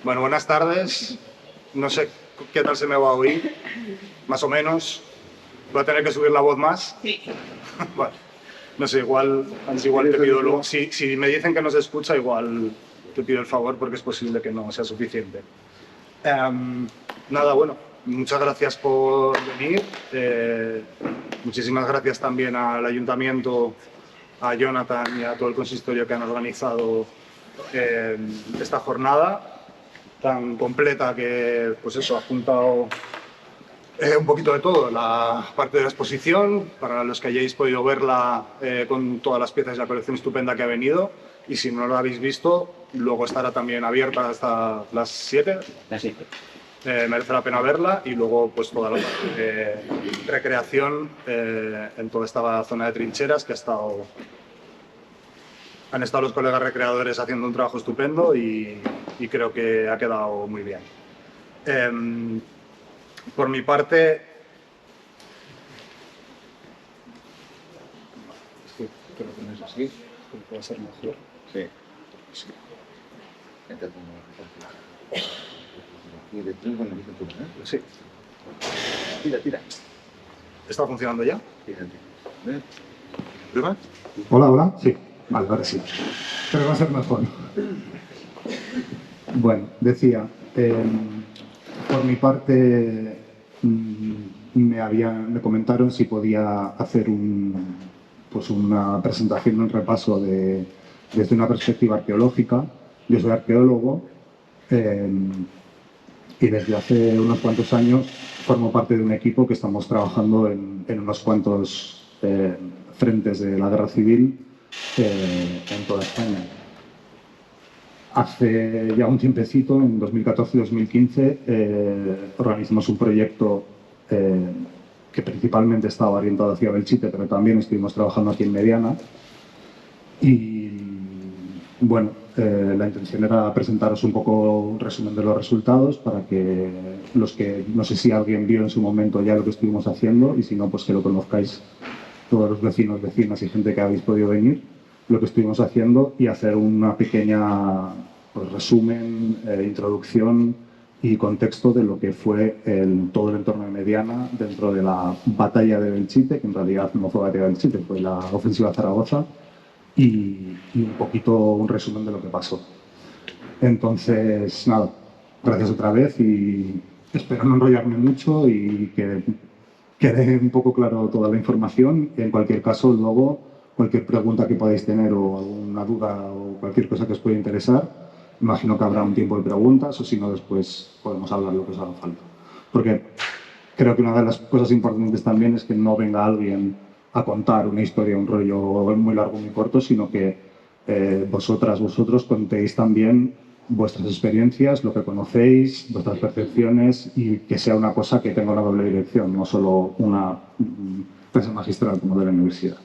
Bueno, buenas tardes. No sé qué tal se me va a oír, más o menos. Voy a tener que subir la voz más. Sí. Bueno, no sé, igual te pido luego. Si me dicen que no se escucha, igual te pido el favor porque es posible que no sea suficiente. Nada, bueno, muchas gracias por venir. Muchísimas gracias también al Ayuntamiento, a Jonathan y a todo el consistorio que han organizado esta jornada tan completa que, pues eso, ha juntado un poquito de todo. La parte de la exposición, para los que hayáis podido verla con todas las piezas y la colección estupenda que ha venido. Y si no lo habéis visto, luego estará también abierta hasta las 7. Las 7. Merece la pena verla. Y luego pues toda la parte de recreación en toda esta zona de trincheras que han estado los colegas recreadores haciendo un trabajo estupendo y creo que ha quedado muy bien. Por mi parte, Sí, te lo pones así, puede ser mejor. Sí. Sí. Y de tres, bueno, dice tú, ¿eh? sí. Tira. ¿Está funcionando ya? Tira. ¿Prueba? Hola. Sí, vale, ahora sí. Pero va a ser mejor. Bueno, decía, por mi parte me comentaron si podía hacer una presentación, un repaso desde una perspectiva arqueológica. Yo soy arqueólogo y desde hace unos cuantos años formo parte de un equipo que estamos trabajando en unos cuantos frentes de la guerra civil en toda España. Hace ya un tiempecito, en 2014 y 2015, organizamos un proyecto que principalmente estaba orientado hacia Belchite, pero también estuvimos trabajando aquí en Mediana. Y bueno, la intención era presentaros un poco un resumen de los resultados para que no sé si alguien vio en su momento ya lo que estuvimos haciendo y si no, pues que lo conozcáis todos los vecinos, vecinas y gente que habéis podido venir, lo que estuvimos haciendo y hacer una pequeña resumen, introducción y contexto de lo que fue todo el entorno de Mediana dentro de la batalla de Belchite, que en realidad no fue batalla de Belchite, fue la ofensiva a Zaragoza, y un poquito un resumen de lo que pasó. Entonces, nada, gracias otra vez y espero no enrollarme mucho y que quede un poco claro toda la información. En cualquier caso, luego, cualquier pregunta que podáis tener o alguna duda o cualquier cosa que os pueda interesar, imagino que habrá un tiempo de preguntas o si no, después podemos hablar lo que os haga falta. Porque creo que una de las cosas importantes también es que no venga alguien a contar una historia, un rollo muy largo, muy corto, sino que vosotros contéis también vuestras experiencias, lo que conocéis, vuestras percepciones y que sea una cosa que tenga una doble dirección, no solo una clase magistral como de la universidad.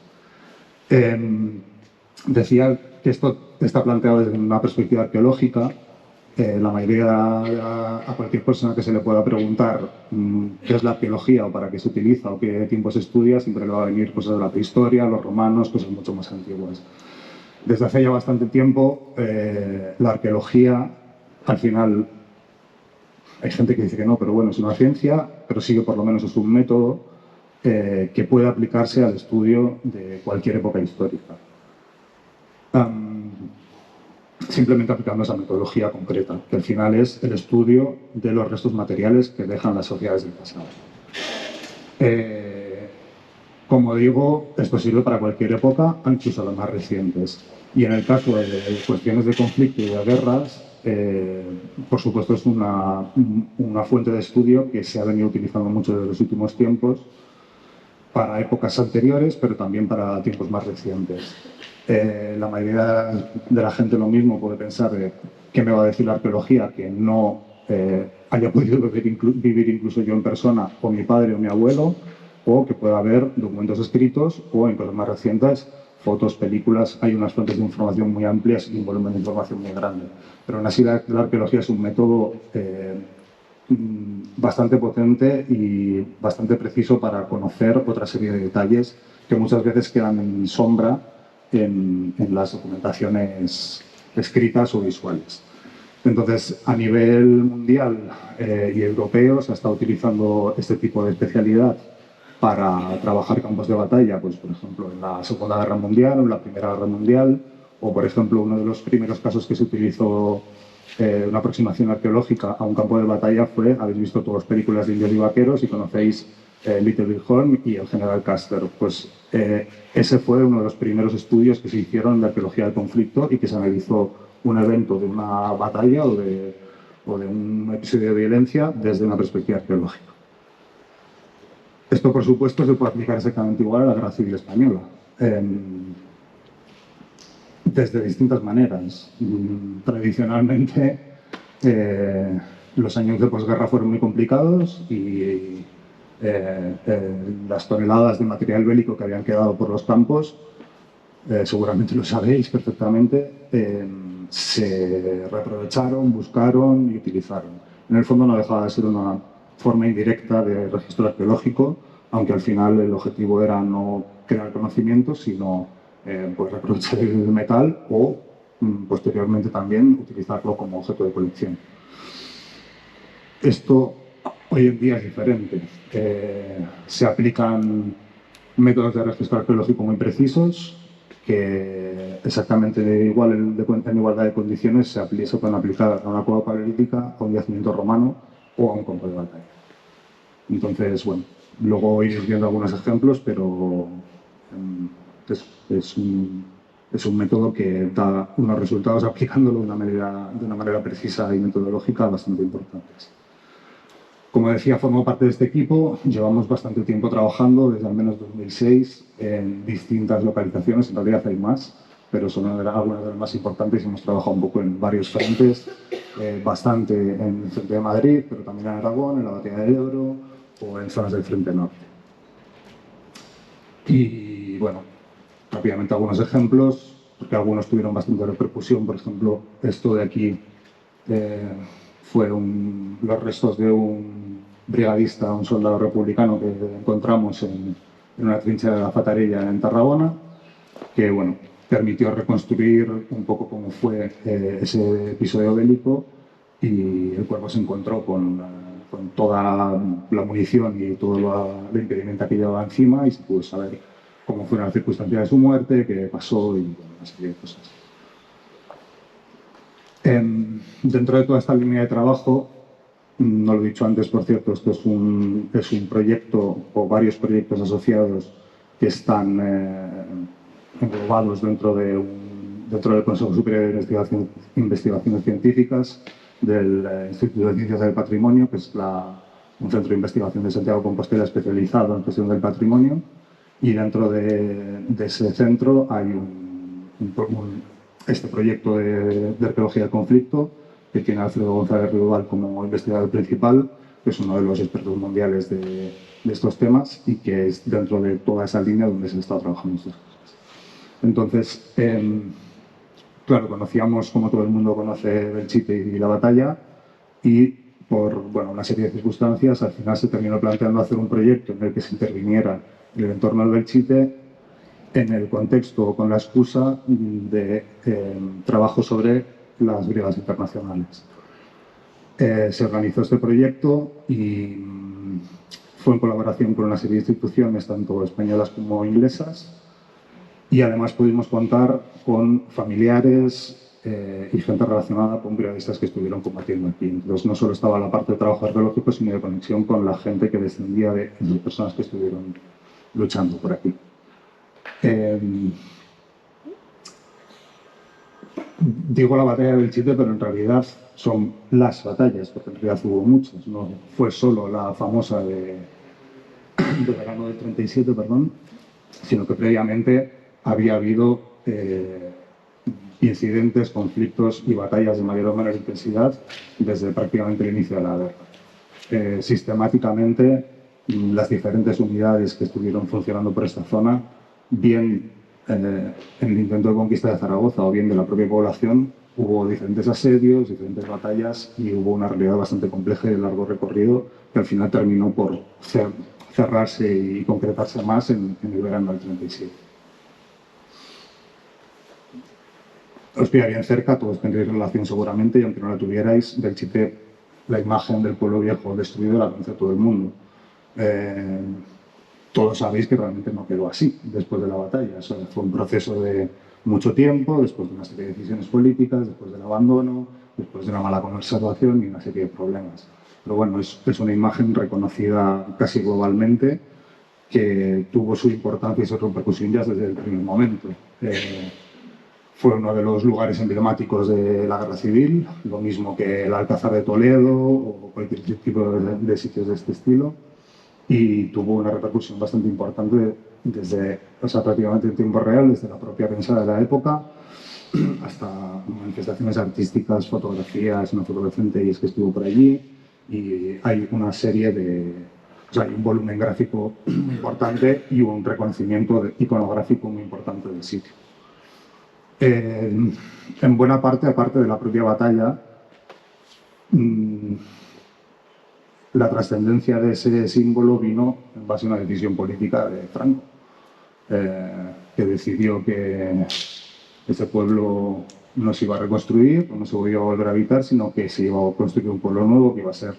Decía que esto está planteado desde una perspectiva arqueológica. La mayoría, a cualquier persona que se le pueda preguntar qué es la arqueología o para qué se utiliza o qué tiempo se estudia, siempre le va a venir cosas de la prehistoria, los romanos, cosas mucho más antiguas. Desde hace ya bastante tiempo, la arqueología, al final, hay gente que dice que no, pero bueno, es una ciencia, pero sí que por lo menos es un método que puede aplicarse al estudio de cualquier época histórica. Simplemente aplicando esa metodología concreta, que al final es el estudio de los restos materiales que dejan las sociedades del pasado. Como digo, esto sirve para cualquier época, incluso las más recientes. Y en el caso de cuestiones de conflicto y de guerras, por supuesto es una fuente de estudio que se ha venido utilizando mucho desde los últimos tiempos para épocas anteriores, pero también para tiempos más recientes. La mayoría de la gente lo mismo puede pensar qué me va a decir la arqueología, que no haya podido vivir incluso yo en persona, o mi padre o mi abuelo, o que pueda haber documentos escritos o en cosas más recientes, fotos, películas. Hay unas fuentes de información muy amplias y un volumen de información muy grande. Pero aún así la arqueología es un método bastante potente y bastante preciso para conocer otra serie de detalles que muchas veces quedan en sombra en las documentaciones escritas o visuales. Entonces, a nivel mundial y europeo se ha estado utilizando este tipo de especialidad para trabajar campos de batalla, pues por ejemplo en la Segunda Guerra Mundial o en la Primera Guerra Mundial, o por ejemplo uno de los primeros casos que se utilizó una aproximación arqueológica a un campo de batalla fue, habéis visto todas películas de indios y vaqueros y conocéis Little Bighorn y el general Custer. Pues ese fue uno de los primeros estudios que se hicieron de arqueología del conflicto y que se analizó un evento de una batalla o de un episodio de violencia desde una perspectiva arqueológica. Esto, por supuesto, se puede aplicar exactamente igual a la Guerra Civil Española, desde distintas maneras. Tradicionalmente, los años de posguerra fueron muy complicados y las toneladas de material bélico que habían quedado por los campos, seguramente lo sabéis perfectamente, se reaprovecharon, buscaron y utilizaron. En el fondo no dejaba de ser una forma indirecta de registro arqueológico, aunque al final el objetivo era no crear conocimiento, sino pues reaprovechar el metal o posteriormente también utilizarlo como objeto de colección. Esto hoy en día es diferente. Se aplican métodos de registro arqueológico muy precisos que exactamente en igualdad de condiciones se pueden aplicar a una cueva paleolítica, a un yacimiento romano o a un campo de batalla. Entonces, bueno, luego iréis viendo algunos ejemplos, pero es un método que da unos resultados aplicándolo de una manera precisa y metodológica bastante importantes. Como decía, formo parte de este equipo. Llevamos bastante tiempo trabajando, desde al menos 2006, en distintas localizaciones. En realidad hay más, pero son algunas de las más importantes y hemos trabajado un poco en varios frentes, bastante en el frente de Madrid, pero también en Aragón, en la batalla del Ebro o en zonas del frente norte. Y bueno, rápidamente algunos ejemplos, porque algunos tuvieron bastante repercusión. Por ejemplo, esto de aquí fue los restos de un brigadista, un soldado republicano que encontramos en una trinchera de la Fatarella en Tarragona, que bueno, permitió reconstruir un poco cómo fue ese episodio bélico, y el cuerpo se encontró con toda la munición y todo la impedimenta que llevaba encima, y se pudo saber cómo fueron las circunstancias de su muerte, qué pasó y bueno, una serie de cosas. Dentro de toda esta línea de trabajo, no lo he dicho antes, por cierto, esto es un proyecto o varios proyectos asociados que están englobados dentro del Consejo Superior de Investigaciones Científicas del Instituto de Ciencias del Patrimonio, que es un centro de investigación de Santiago de Compostela especializado en gestión del patrimonio, y dentro de ese centro hay este proyecto de arqueología del conflicto, que tiene a Alfredo González Riobal como investigador principal, que es uno de los expertos mundiales de estos temas y que es dentro de toda esa línea donde se está trabajando estas cosas. Entonces, claro, conocíamos, como todo el mundo conoce, Belchite y la batalla, y por una serie de circunstancias al final se terminó planteando hacer un proyecto en el que se interviniera en el entorno del Belchite en el contexto o con la excusa de trabajo sobre las brigadas internacionales. Se organizó este proyecto y fue en colaboración con una serie de instituciones, tanto españolas como inglesas, y además pudimos contar con familiares y gente relacionada con brigadistas que estuvieron combatiendo aquí. Entonces no solo estaba la parte de trabajo arqueológico, sino de conexión con la gente que descendía de las personas que estuvieron luchando por aquí. Digo la batalla de Belchite, pero en realidad son las batallas, porque en realidad hubo muchas. No fue solo la famosa de verano del 37, sino que previamente había habido incidentes, conflictos y batallas de mayor o menor intensidad desde prácticamente el inicio de la guerra. Sistemáticamente, las diferentes unidades que estuvieron funcionando por esta zona, bien en el intento de conquista de Zaragoza o bien de la propia población, hubo diferentes asedios, diferentes batallas y hubo una realidad bastante compleja y de largo recorrido que al final terminó por cerrarse y concretarse más en el verano del 37. os pilla bien cerca, todos tendréis relación seguramente, y aunque no la tuvierais, Belchite, la imagen del pueblo viejo destruido la conoce todo el mundo. Todos sabéis que realmente no quedó así después de la batalla. O sea, fue un proceso de mucho tiempo, después de una serie de decisiones políticas, después del abandono, después de una mala conservación y una serie de problemas. Pero bueno, es una imagen reconocida casi globalmente, que tuvo su importancia y su repercusión ya desde el primer momento. Fue uno de los lugares emblemáticos de la Guerra Civil, lo mismo que el Alcázar de Toledo o cualquier tipo de sitios de este estilo, y tuvo una repercusión bastante importante desde, o sea, prácticamente en tiempo real, desde la propia prensa de la época hasta manifestaciones artísticas, fotografías, una fotografía que estuvo por allí, y hay una serie de, o sea, hay un volumen gráfico muy importante y un reconocimiento iconográfico muy importante del sitio. En buena parte, aparte de la propia batalla, la trascendencia de ese símbolo vino en base a una decisión política de Franco, que decidió que ese pueblo no se iba a reconstruir, no se iba a volver a habitar, sino que se iba a construir un pueblo nuevo que iba a ser,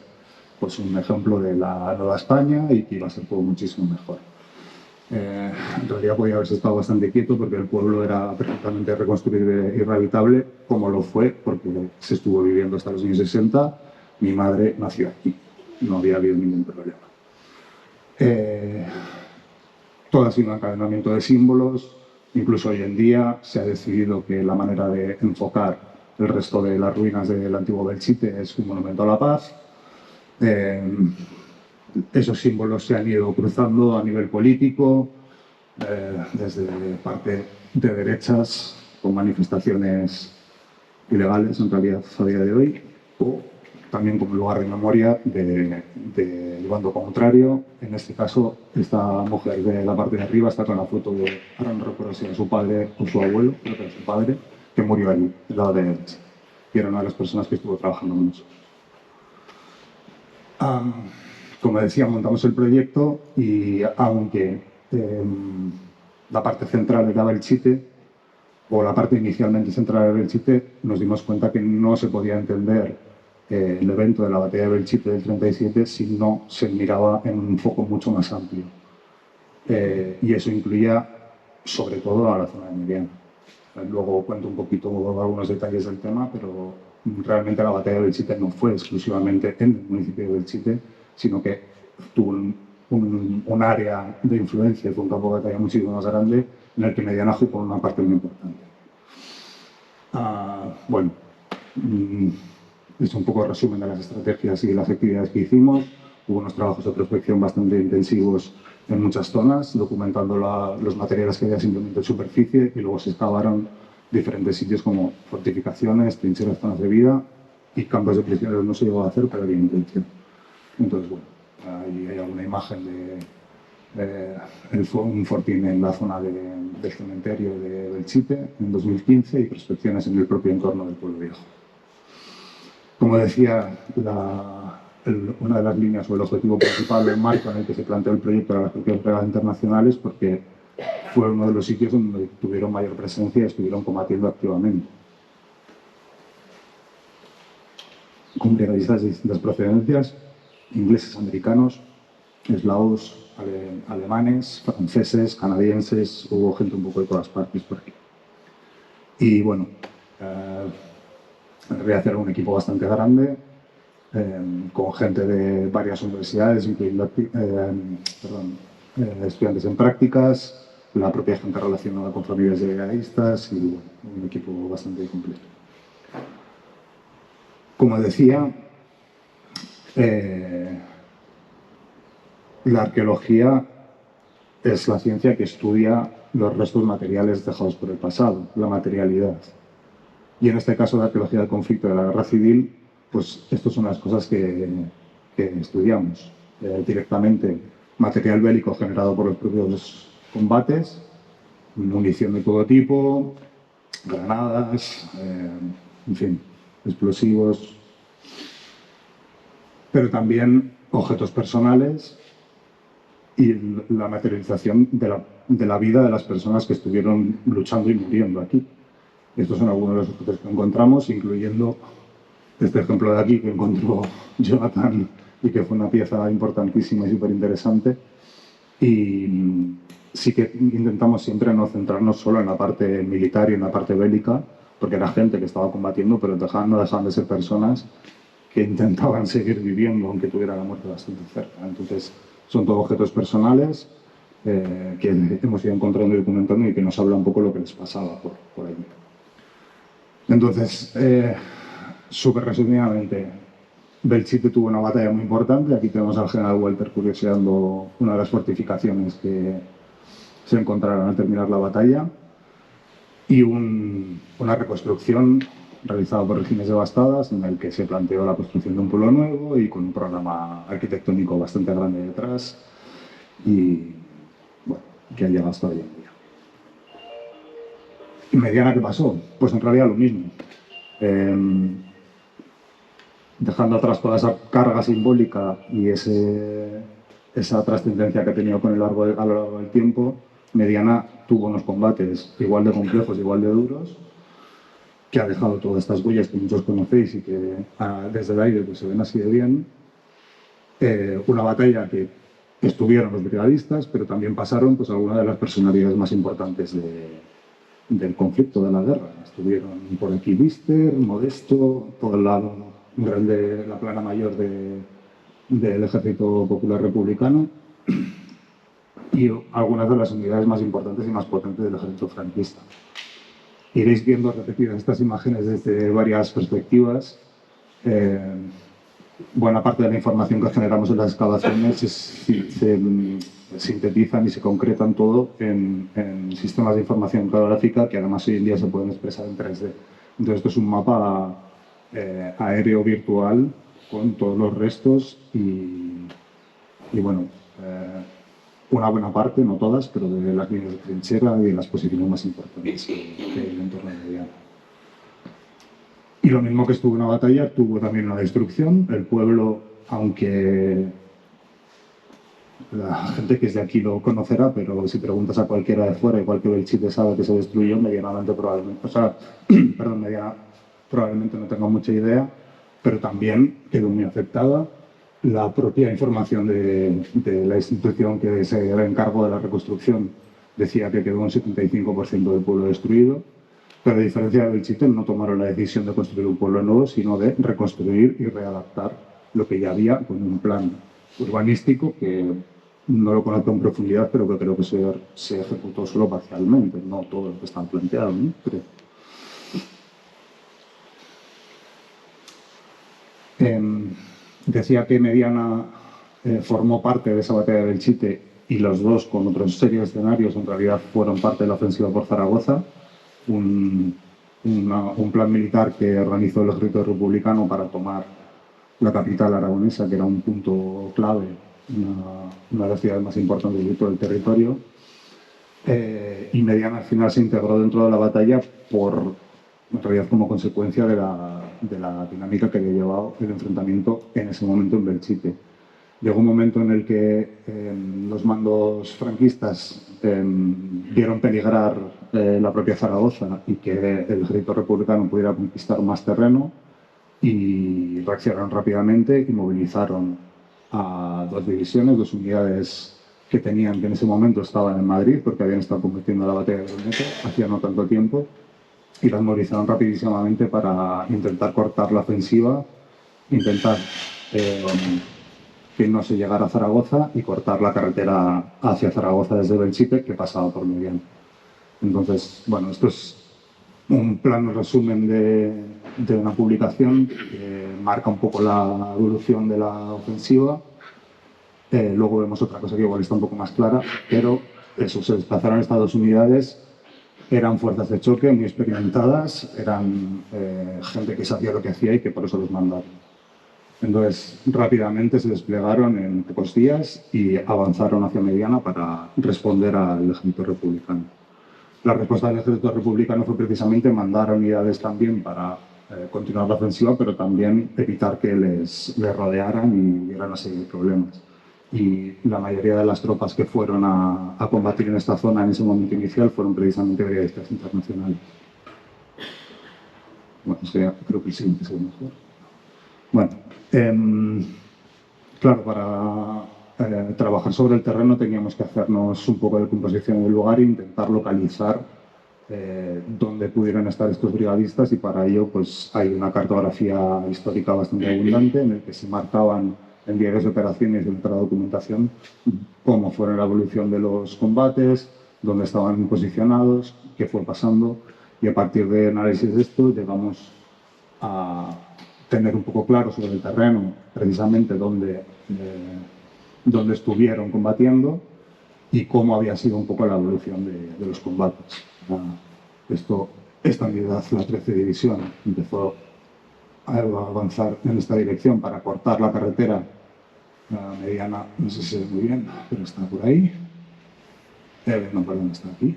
pues, un ejemplo de la Nueva España y que iba a ser todo muchísimo mejor. En realidad podía haberse estado bastante quieto porque el pueblo era perfectamente reconstruible y rehabilitable, como lo fue porque se estuvo viviendo hasta los años 60. Mi madre nació aquí, no había habido ningún problema. Todo ha sido un encadenamiento de símbolos. Incluso hoy en día se ha decidido que la manera de enfocar el resto de las ruinas del antiguo Belchite es un monumento a la paz. Esos símbolos se han ido cruzando a nivel político, desde parte de derechas con manifestaciones ilegales en realidad a día de hoy, o también como lugar de memoria del bando contrario. En este caso, esta mujer de la parte de arriba está con la foto de, ahora no recuerdo si era su padre o su abuelo, creo que era su padre, que murió allí, al lado de Elche, y era una de las personas que estuvo trabajando con nosotros. Como decía, montamos el proyecto y aunque la parte central era Belchite, o la parte inicialmente central era Belchite, nos dimos cuenta que no se podía entender el evento de la batalla de Belchite del 37 si no se miraba en un foco mucho más amplio. Y eso incluía sobre todo a la zona de Mediana. Luego cuento un poquito algunos detalles del tema, pero realmente la batalla de Belchite no fue exclusivamente en el municipio de Belchite, sino que tuvo un área de influencia, fue un campo de batalla muchísimo más grande, en el que Mediana jugó una parte muy importante. Bueno, es un poco resumen de las estrategias y las actividades que hicimos. Hubo unos trabajos de prospección bastante intensivos en muchas zonas, documentando los materiales que había simplemente en superficie, y luego se excavaron diferentes sitios como fortificaciones, trincheras, zonas de vida y campos de prisioneros. No se llegó a hacer, pero había intención. Entonces, bueno, ahí hay alguna imagen de un fortín en la zona del cementerio de Belchite en 2015 y prospecciones en el propio entorno del pueblo viejo. Como decía, una de las líneas o el objetivo principal, el marco en el que se planteó el proyecto era las propias brigadas internacionales, porque fue uno de los sitios donde tuvieron mayor presencia y estuvieron combatiendo activamente. Con brigadistas de distintas procedencias, ingleses, americanos, eslavos, alemanes, franceses, canadienses, hubo gente un poco de todas partes por aquí. Y bueno, en realidad era un equipo bastante grande, con gente de varias universidades, incluyendo estudiantes en prácticas, la propia gente relacionada con familias de brigadistas, y bueno, un equipo bastante completo. Como decía, la arqueología es la ciencia que estudia los restos materiales dejados por el pasado, la materialidad. Y en este caso, la arqueología del conflicto de la guerra civil, pues estas son las cosas que estudiamos directamente. Material bélico generado por los propios combates, munición de todo tipo, granadas, en fin, explosivos, pero también objetos personales y la materialización de la vida de las personas que estuvieron luchando y muriendo aquí. Estos son algunos de los objetos que encontramos, incluyendo este ejemplo de aquí que encontró Jonathan y que fue una pieza importantísima y súper interesante. Y sí que intentamos siempre no centrarnos solo en la parte militar y en la parte bélica, porque era gente que estaba combatiendo, pero no dejaban de ser personas que intentaban seguir viviendo, aunque tuviera la muerte bastante cerca. Entonces, son todos objetos personales que hemos ido encontrando y documentando y que nos habla un poco lo que les pasaba por allí. Entonces, súper resumidamente, Belchite tuvo una batalla muy importante. Aquí tenemos al general Walter curioseando una de las fortificaciones que se encontraron al terminar la batalla y una reconstrucción realizada por Regines Devastadas en el que se planteó la construcción de un pueblo nuevo y con un programa arquitectónico bastante grande detrás y bueno, que ha llegado hasta hoy en día. ¿Y Mediana qué pasó? Pues en realidad lo mismo. Dejando atrás toda esa carga simbólica y esa trascendencia que ha tenido a lo largo del tiempo, Mediana tuvo unos combates igual de complejos, igual de duros, que ha dejado todas estas huellas que muchos conocéis y que desde el aire pues, se ven así de bien. Una batalla que estuvieron los brigadistas, pero también pasaron pues, algunas de las personalidades más importantes del conflicto, de la guerra. Estuvieron por aquí Lister, Modesto, todo el lado grande, la plana mayor del Ejército Popular Republicano y algunas de las unidades más importantes y más potentes del ejército franquista. Iréis viendo repetidas estas imágenes desde varias perspectivas. Buena parte de la información que generamos en las excavaciones se sintetizan y se concretan todo en sistemas de información cartográfica que además hoy en día se pueden expresar en 3D. Entonces esto es un mapa aéreo virtual con todos los restos y bueno, una buena parte, no todas, pero de las líneas de trinchera y de las posiciones más importantes que hay en el entorno de Mediana. Y lo mismo que estuvo en una batalla, tuvo también una destrucción. El pueblo, aunque la gente que es de aquí lo conocerá, pero si preguntas a cualquiera de fuera, igual que Belchite sabe que se destruyó, medianamente probablemente, Mediana probablemente no tenga mucha idea, pero también quedó muy afectada. La propia información de la institución que se era encargo de la reconstrucción decía que quedó un 75% del pueblo destruido, pero a diferencia de Belchite no tomaron la decisión de construir un pueblo nuevo, sino de reconstruir y readaptar lo que ya había con un plan urbanístico que no lo conozco en profundidad, pero que creo que se ejecutó solo parcialmente, no todo lo que está planteado, ¿no? Creo. Decía que Mediana formó parte de esa batalla de Belchite y los dos, con otros serios escenarios, en realidad fueron parte de la ofensiva por Zaragoza, un plan militar que organizó el ejército republicano para tomar la capital aragonesa, que era un punto clave, una de las ciudades más importantes de todo el territorio. Y Mediana al final se integró dentro de la batalla en realidad como consecuencia de la dinámica que había llevado el enfrentamiento en ese momento en Belchite. Llegó un momento en el que los mandos franquistas vieron peligrar la propia Zaragoza y que el ejército republicano pudiera conquistar más terreno y reaccionaron rápidamente y movilizaron a 2 divisiones, 2 unidades que en ese momento estaban en Madrid porque habían estado combatiendo la batalla de Brunete hacía no tanto tiempo, y las movilizaron rapidísimamente para intentar cortar la ofensiva, intentar que no se llegara a Zaragoza y cortar la carretera hacia Zaragoza desde Belchite, que pasaba por Mediana. Entonces, bueno, esto es un plano resumen de una publicación que marca un poco la evolución de la ofensiva. Luego vemos otra cosa que igual está un poco más clara, pero eso, se desplazaron estas 2 unidades. Eran fuerzas de choque muy experimentadas, eran gente que sabía lo que hacía y que por eso los mandaron. Entonces, rápidamente se desplegaron en pocos días y avanzaron hacia Mediana para responder al ejército republicano. La respuesta del ejército republicano fue precisamente mandar unidades también para continuar la ofensiva, pero también evitar que les rodearan y dieran una serie de problemas. Y la mayoría de las tropas que fueron a combatir en esta zona en ese momento inicial fueron precisamente brigadistas internacionales. Bueno, creo que el siguiente es el mejor. Bueno, claro, para trabajar sobre el terreno teníamos que hacernos un poco de composición del lugar e intentar localizar dónde pudieran estar estos brigadistas, y para ello pues hay una cartografía histórica bastante abundante en el que se marcaban en diarios de operaciones y en otra documentación cómo fue la evolución de los combates, dónde estaban posicionados, qué fue pasando, y a partir de análisis de esto llegamos a tener un poco claro sobre el terreno precisamente dónde estuvieron combatiendo y cómo había sido un poco la evolución de los combates. Esta unidad, la 13 División, empezó a avanzar en esta dirección para cortar la carretera mediana, no sé si se ve muy bien, pero está por ahí. No, perdón, está aquí.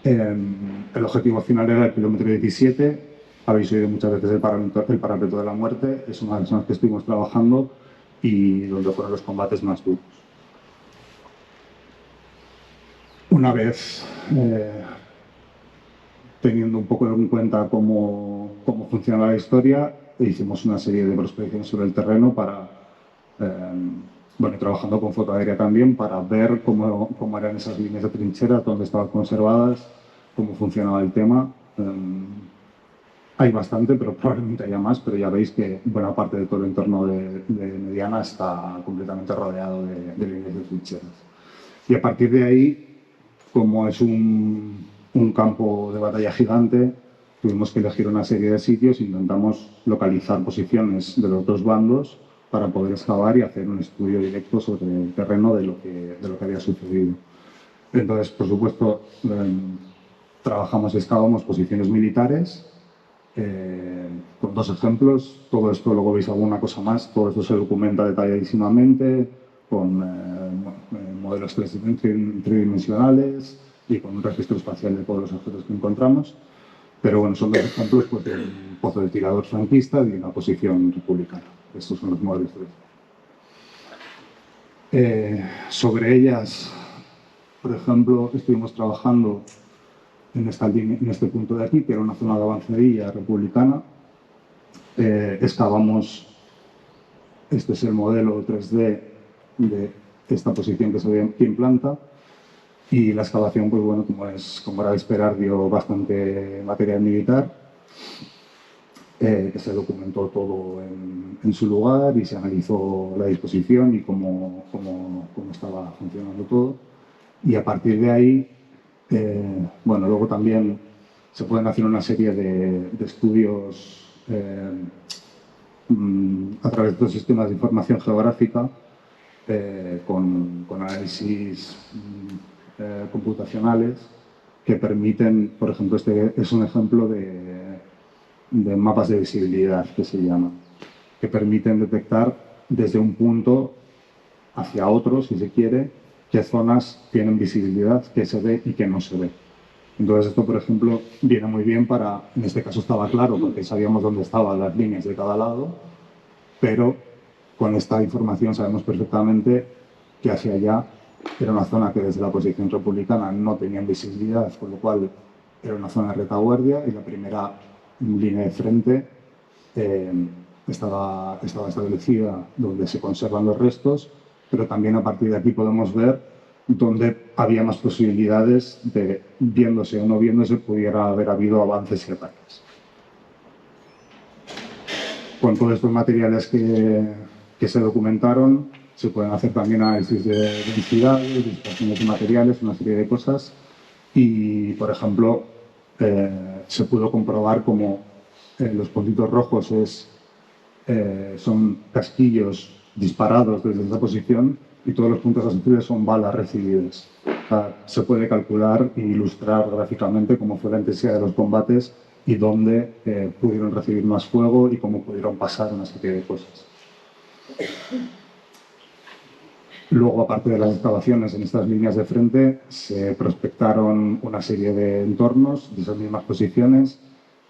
El objetivo final era el kilómetro 17. Habéis oído muchas veces el parapeto de la muerte. Es una de las zonas que estuvimos trabajando y donde fueron los combates más duros. Una vez teniendo un poco en cuenta cómo funciona la historia, hicimos una serie de prospecciones sobre el terreno para, trabajando con foto aérea también, para ver cómo eran esas líneas de trincheras, dónde estaban conservadas, cómo funcionaba el tema. Hay bastante, pero probablemente haya más, pero ya veis que buena parte de todo el entorno de Mediana está completamente rodeado de líneas de trincheras. Y a partir de ahí, como es un campo de batalla gigante, tuvimos que elegir una serie de sitios. Intentamos localizar posiciones de los dos bandos para poder excavar y hacer un estudio directo sobre el terreno de lo que había sucedido. Entonces, por supuesto, trabajamos y excavamos posiciones militares, con dos ejemplos. Todo esto, luego veis alguna cosa más, todo esto se documenta detalladísimamente, con modelos tridimensionales y con un registro espacial de todos los objetos que encontramos. Pero bueno, son dos ejemplos pues, de un pozo de tirador franquista y una posición republicana. Estos son los modelos 3D. Sobre ellas, por ejemplo, estuvimos trabajando en este punto de aquí, que era una zona de avanzadilla republicana. Excavamos, este es el modelo 3D de esta posición que se ve aquí en planta, y la excavación, pues bueno, como era de esperar, dio bastante material militar, que se documentó todo en su lugar y se analizó la disposición y cómo estaba funcionando todo. Y a partir de ahí, luego también se pueden hacer una serie de estudios a través de estos sistemas de información geográfica, con análisis computacionales que permiten, por ejemplo, este es un ejemplo de mapas de visibilidad, que se llama, que permiten detectar desde un punto hacia otro, si se quiere, qué zonas tienen visibilidad, qué se ve y qué no se ve. Entonces esto, por ejemplo, viene muy bien para, en este caso estaba claro porque sabíamos dónde estaban las líneas de cada lado, pero con esta información sabemos perfectamente que hacia allá era una zona que desde la posición republicana no tenían visibilidad, con lo cual era una zona de retaguardia, y la primera línea de frente estaba establecida donde se conservan los restos, pero también a partir de aquí podemos ver dónde había más posibilidades de, viéndose o no viéndose, pudiera haber habido avances y ataques. Con todos estos materiales que se documentaron, se pueden hacer también análisis de densidades, dispersiones de materiales, una serie de cosas. Y, por ejemplo, se pudo comprobar cómo los puntitos rojos son casquillos disparados desde esa posición y todos los puntos azules son balas recibidas. O sea, se puede calcular e ilustrar gráficamente cómo fue la intensidad de los combates y dónde pudieron recibir más fuego y cómo pudieron pasar una serie de cosas. Luego, aparte de las excavaciones en estas líneas de frente, se prospectaron una serie de entornos de esas mismas posiciones,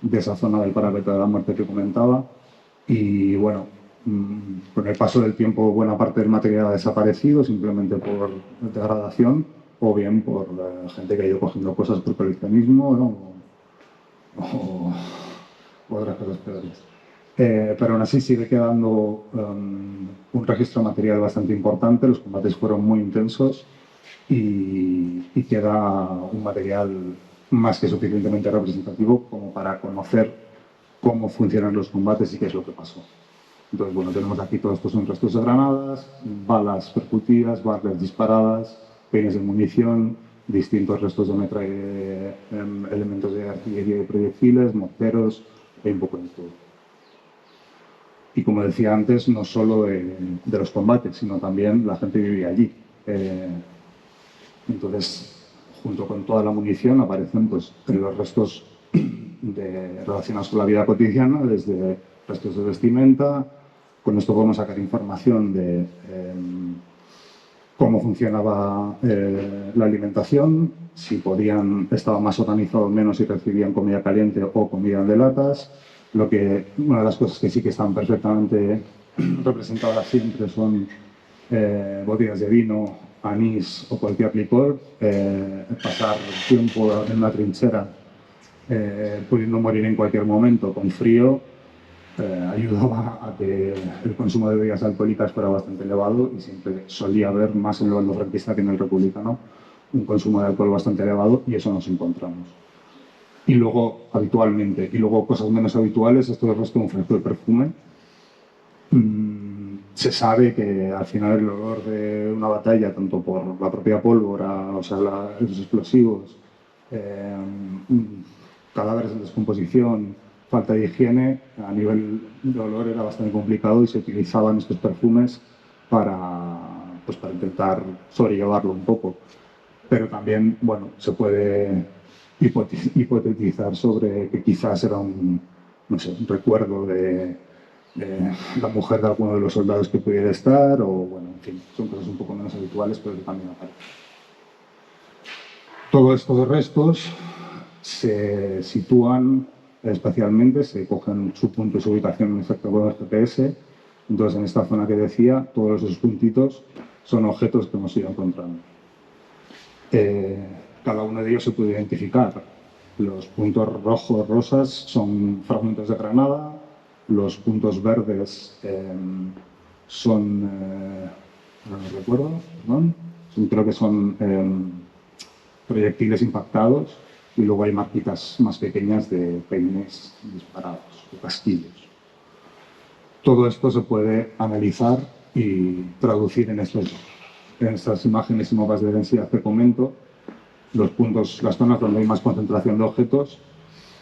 de esa zona del parapeto de la muerte que comentaba. Y bueno, con el paso del tiempo, buena parte del material ha desaparecido simplemente por degradación o bien por gente que ha ido cogiendo cosas por coleccionismo, ¿no? otras cosas peores. Pero aún así sigue quedando un registro material bastante importante, los combates fueron muy intensos y queda un material más que suficientemente representativo como para conocer cómo funcionan los combates y qué es lo que pasó. Entonces, bueno, tenemos aquí todos estos son restos de granadas, balas percutidas, balas disparadas, peines de munición, distintos restos de metralla, elementos de artillería y proyectiles, morteros, y un poco de todo. Y como decía antes, no solo de los combates, sino también la gente vivía allí. Entonces, junto con toda la munición aparecen pues, los restos relacionados con la vida cotidiana, desde restos de vestimenta. Con esto podemos sacar información de cómo funcionaba la alimentación, si estaba más organizado o menos, si recibían comida caliente o comida de latas. Una de las cosas que sí que están perfectamente representadas siempre son botellas de vino, anís o cualquier licor. Pasar tiempo en una trinchera pudiendo morir en cualquier momento con frío ayudaba a que el consumo de bebidas alcohólicas fuera bastante elevado y siempre solía haber, más en el bando franquista que en el republicano, un consumo de alcohol bastante elevado y eso nos encontramos. Y luego, habitualmente, y luego cosas menos habituales, esto es resto de un frasco de perfume. Se sabe que al final el olor de una batalla, tanto por la propia pólvora, o sea, los explosivos, cadáveres en descomposición, falta de higiene, a nivel de olor era bastante complicado y se utilizaban estos perfumes para intentar sobrellevarlo un poco. Pero también, bueno, se puede hipotetizar sobre que quizás era un recuerdo de la mujer de alguno de los soldados que pudiera estar, o bueno, en fin, son cosas un poco menos habituales, pero que también aparecen. Todos estos restos se sitúan espacialmente, se cogen su punto y su ubicación exacta con el GPS. Entonces, en esta zona que decía, todos esos puntitos son objetos que hemos ido encontrando. Cada uno de ellos se puede identificar. Los puntos rojos, rosas, son fragmentos de granada. Los puntos verdes son, no recuerdo, perdón, creo que son proyectiles impactados, y luego hay marquitas más pequeñas de peines disparados, o casquillos. Todo esto se puede analizar y traducir en estas imágenes y mapas de densidad que comento. Los puntos, las zonas donde hay más concentración de objetos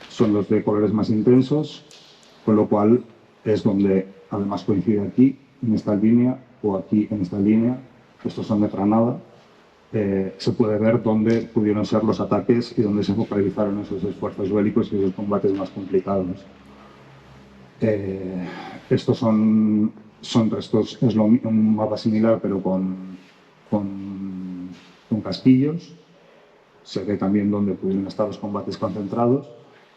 son los de colores más intensos, con lo cual es donde además coincide aquí, en esta línea, o aquí en esta línea. Estos son de granada. Se puede ver dónde pudieron ser los ataques y dónde se focalizaron esos esfuerzos bélicos y esos combates más complicados. Estos son restos, es un mapa similar, pero con casquillos. Se ve también dónde pudieron estar los combates concentrados.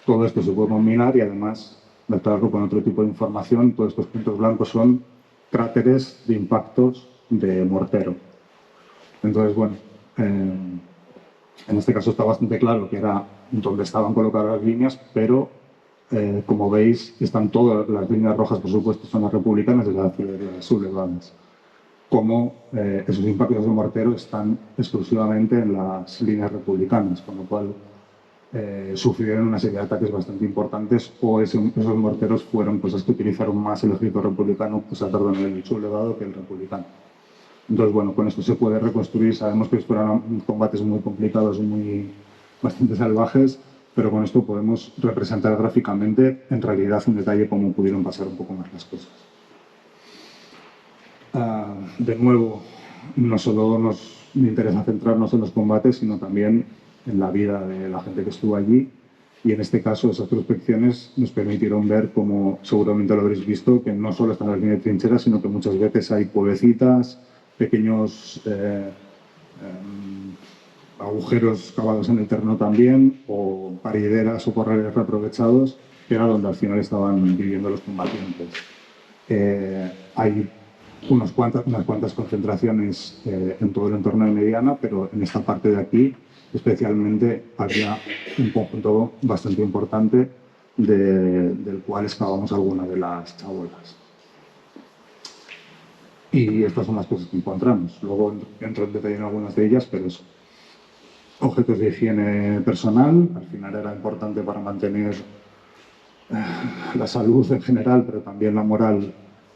Todo esto se puede combinar y además mezclarlo con otro tipo de información. Todos estos puntos blancos son cráteres de impactos de mortero. Entonces, bueno, en este caso está bastante claro que era donde estaban colocadas las líneas, pero como veis, están todas las líneas rojas, por supuesto, son las republicanas y las sublevadas. Como esos impactos de mortero están exclusivamente en las líneas republicanas, con lo cual sufrieron una serie de ataques bastante importantes, o esos morteros fueron cosas que utilizaron más el ejército republicano, el sublevado, que el republicano. Entonces, bueno, con esto se puede reconstruir. Sabemos que fueron combates muy complicados y bastante salvajes, pero con esto podemos representar gráficamente, en realidad, un detalle cómo pudieron pasar un poco más las cosas. De nuevo, no solo nos interesa centrarnos en los combates, sino también en la vida de la gente que estuvo allí. Y en este caso, esas prospecciones nos permitieron ver, como seguramente lo habréis visto, que no solo están las líneas de trincheras, sino que muchas veces hay cuevecitas, pequeños agujeros cavados en el terreno también, o parideras o corrales reaprovechados, que era donde al final estaban viviendo los combatientes. Hay unas cuantas concentraciones en todo el entorno de Mediana, pero en esta parte de aquí especialmente había un conjunto bastante importante del cual excavamos alguna de las chabolas. Y estas son las cosas que encontramos. Luego entro en detalle en algunas de ellas, pero eso. Objetos de higiene personal, al final era importante para mantener la salud en general, pero también la moral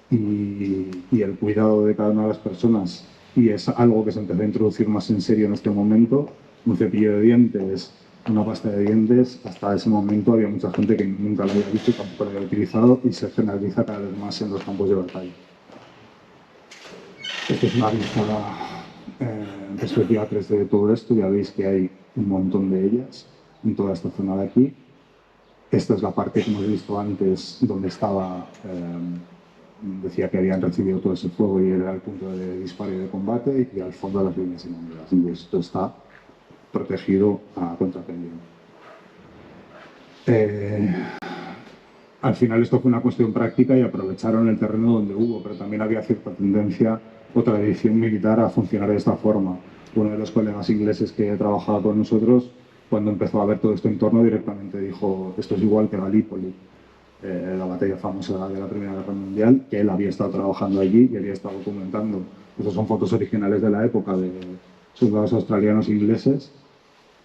y el cuidado de cada una de las personas. Y es algo que se empezó a introducir más en serio en este momento. Un cepillo de dientes, una pasta de dientes, hasta ese momento había mucha gente que nunca lo había visto, tampoco lo había utilizado y se generaliza cada vez más en los campos de batalla. Esta es una vista perspectiva 3D de todo esto. Ya veis que hay un montón de ellas en toda esta zona de aquí. Esta es la parte que hemos visto antes, donde estaba, decía que habían recibido todo ese fuego y era el punto de disparo y de combate, y al fondo de las líneas inundadas. Y esto está protegido a contrapendiente. Al final esto fue una cuestión práctica y aprovecharon el terreno donde hubo, pero también había cierta tendencia o tradición militar a funcionar de esta forma. Uno de los colegas ingleses que trabajaba con nosotros, cuando empezó a ver todo esto en torno, directamente dijo: esto es igual que Galípoli, la batalla famosa de la Primera Guerra Mundial, que él había estado trabajando allí y había estado documentando. Estas son fotos originales de la época de soldados australianos e ingleses.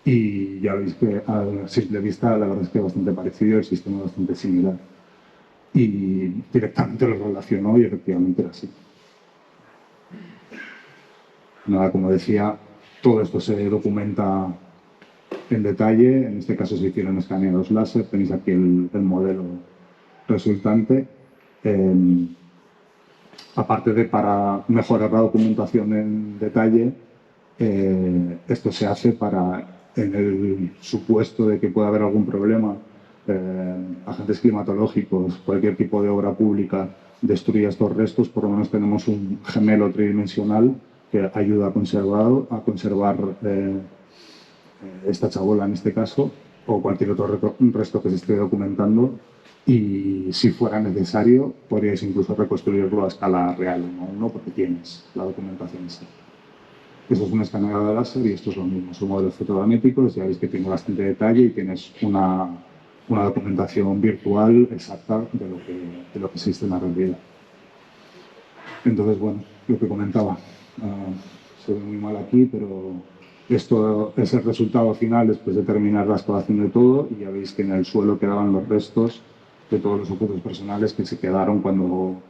Y ya veis que a simple vista la verdad es que es bastante parecido, el sistema es bastante similar. Y directamente lo relacionó y efectivamente era así. Nada, como decía, todo esto se documenta en detalle. En este caso se hicieron escaneados láser, tenéis aquí el modelo resultante. Aparte de para mejorar la documentación en detalle, esto se hace para, en el supuesto de que pueda haber algún problema, agentes climatológicos, cualquier tipo de obra pública destruya estos restos, por lo menos tenemos un gemelo tridimensional que ayuda a conservar esta chabola en este caso, o cualquier otro resto que se esté documentando, y si fuera necesario podríais incluso reconstruirlo a escala real, ¿no? Porque tienes la documentación esa. Eso es un escaneado de láser y esto es lo mismo, son modelos fotográficos, ya veis que tiene bastante detalle y tienes una documentación virtual exacta de lo que existe en la realidad. Entonces, bueno, lo que comentaba, se ve muy mal aquí, pero esto es el resultado final después de terminar la excavación de todo, y ya veis que en el suelo quedaban los restos de todos los objetos personales que se quedaron cuando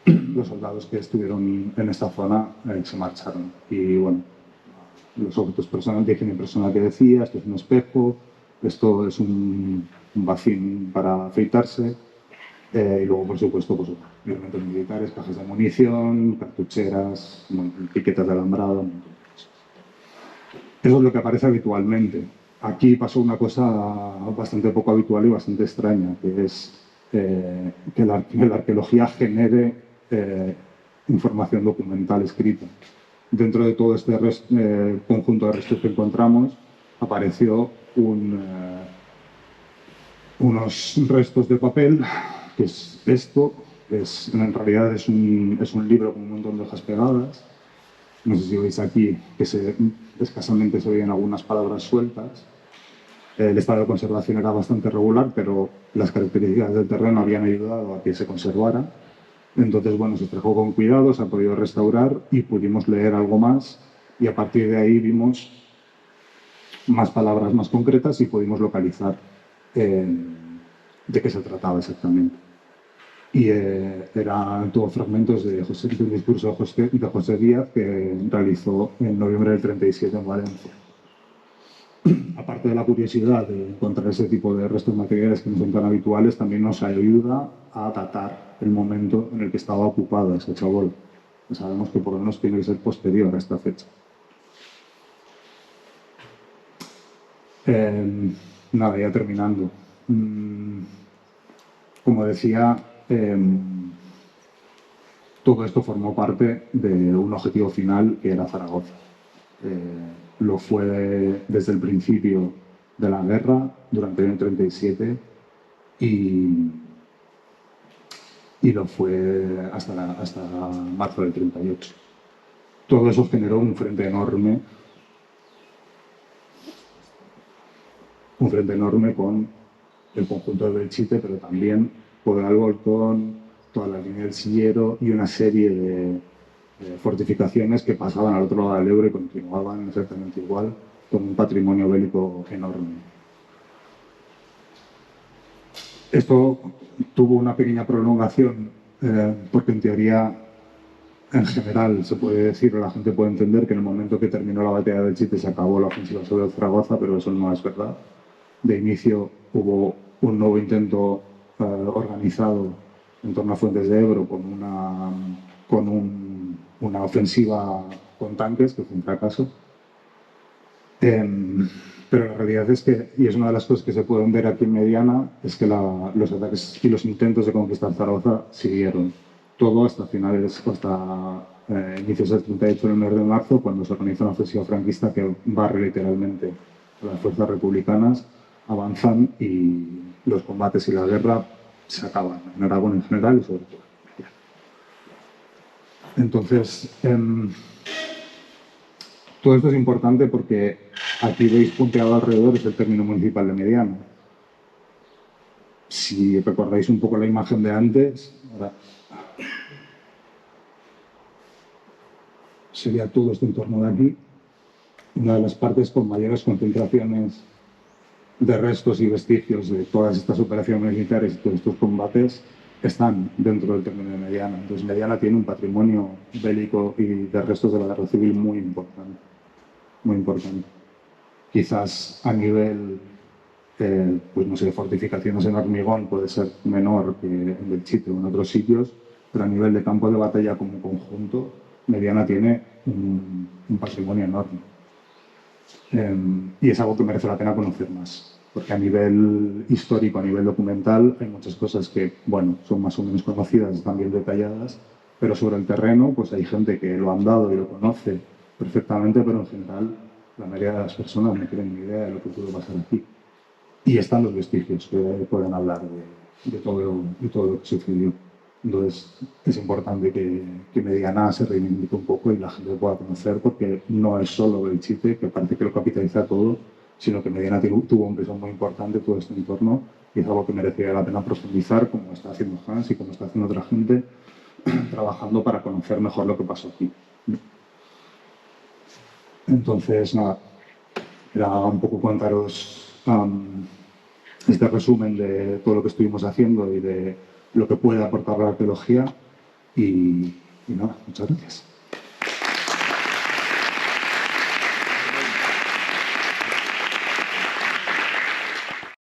los soldados que estuvieron en esta zona se marcharon. Y bueno, los objetos personales de higiene personal que decía, esto es un espejo, esto es un bacín para afeitarse, y luego, por supuesto, pues, elementos militares, cajas de munición, cartucheras, piquetas de alambrado. Eso es lo que aparece habitualmente. Aquí pasó una cosa bastante poco habitual y bastante extraña, que es que la arqueología genere información documental escrita. Dentro de todo este conjunto de restos que encontramos, apareció unos restos de papel, que es esto, en realidad es un libro con un montón de hojas pegadas. No sé si veis aquí que escasamente se veían algunas palabras sueltas. El estado de conservación era bastante regular, pero las características del terreno habían ayudado a que se conservara. Entonces, bueno, se trabajó con cuidado, se ha podido restaurar y pudimos leer algo más, y a partir de ahí vimos más palabras más concretas y pudimos localizar de qué se trataba exactamente. Y eran todos fragmentos del discurso de José Díaz, que realizó en noviembre del 37 en Valencia. Aparte de la curiosidad de encontrar ese tipo de restos materiales que no son tan habituales, también nos ayuda a datar el momento en el que estaba ocupada esa chabola. Sabemos que por lo menos tiene que ser posterior a esta fecha. Nada, ya terminando. Como decía, todo esto formó parte de un objetivo final que era Zaragoza. Lo fue desde el principio de la guerra, durante el año 37, y lo fue hasta marzo del 38. Todo eso generó un frente enorme con el conjunto de Belchite, pero también Puebla del Volcón, toda la línea del Sillero y una serie de fortificaciones que pasaban al otro lado del Ebro y continuaban exactamente igual, con un patrimonio bélico enorme. Esto tuvo una pequeña prolongación porque en teoría, en general, se puede decir, o la gente puede entender que en el momento que terminó la batalla de Belchite se acabó la ofensiva sobre Zaragoza, pero eso no es verdad. De inicio hubo un nuevo intento organizado en torno a Fuentes de Ebro con una ofensiva con tanques, que fue un fracaso. Pero la realidad es que, y es una de las cosas que se pueden ver aquí en Mediana, es que los ataques y los intentos de conquistar Zaragoza siguieron. Todo hasta finales, hasta inicios del 38, en el mes de marzo, cuando se organiza una ofensiva franquista que barre literalmente a las fuerzas republicanas, avanzan y los combates y la guerra se acaban en Aragón en general y sobre todo. Entonces, todo esto es importante porque aquí veis punteado alrededor es el término municipal de Mediana. Si recordáis un poco la imagen de antes, ahora sería todo este entorno de aquí, una de las partes con mayores concentraciones de restos y vestigios de todas estas operaciones militares y todos estos combates están dentro del término de Mediana. Entonces Mediana tiene un patrimonio bélico y de restos de la guerra civil muy importante. Muy importante. Quizás a nivel, pues no sé, fortificaciones en hormigón puede ser menor que en Belchite o en otros sitios, pero a nivel de campo de batalla como conjunto, Mediana tiene un patrimonio enorme. Y es algo que merece la pena conocer más, porque a nivel histórico, a nivel documental, hay muchas cosas que, bueno, son más o menos conocidas, están bien detalladas, pero sobre el terreno, pues hay gente que lo ha andado y lo conoce perfectamente, pero en general la mayoría de las personas no tienen ni idea de lo que pudo pasar aquí. Y están los vestigios que pueden hablar de todo lo que sucedió. Entonces, es importante que Mediana se reivindique un poco y la gente lo pueda conocer, porque no es solo Belchite, que parece que lo capitaliza todo, sino que Mediana tuvo un peso muy importante en todo este entorno y es algo que merecería la pena profundizar, como está haciendo Hans y como está haciendo otra gente, trabajando para conocer mejor lo que pasó aquí. Entonces, nada, era un poco contaros este resumen de todo lo que estuvimos haciendo y de lo que puede aportar la arqueología. Y nada, muchas gracias.